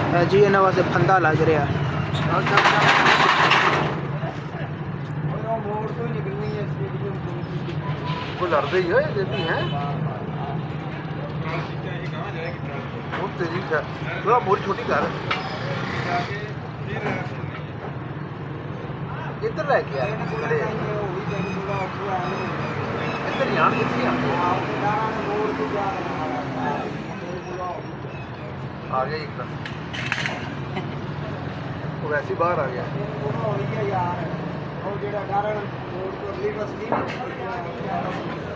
जी इन्होंने वास्ते फंदा लग रहा है। वो लड़ते ही है देती हैं बहुत तेजी से थोड़ा बहुत छोटी कार इधर लेके आए इधर यार कितनी आ गया एकदम वो वैसे ही बाहर आ गया यार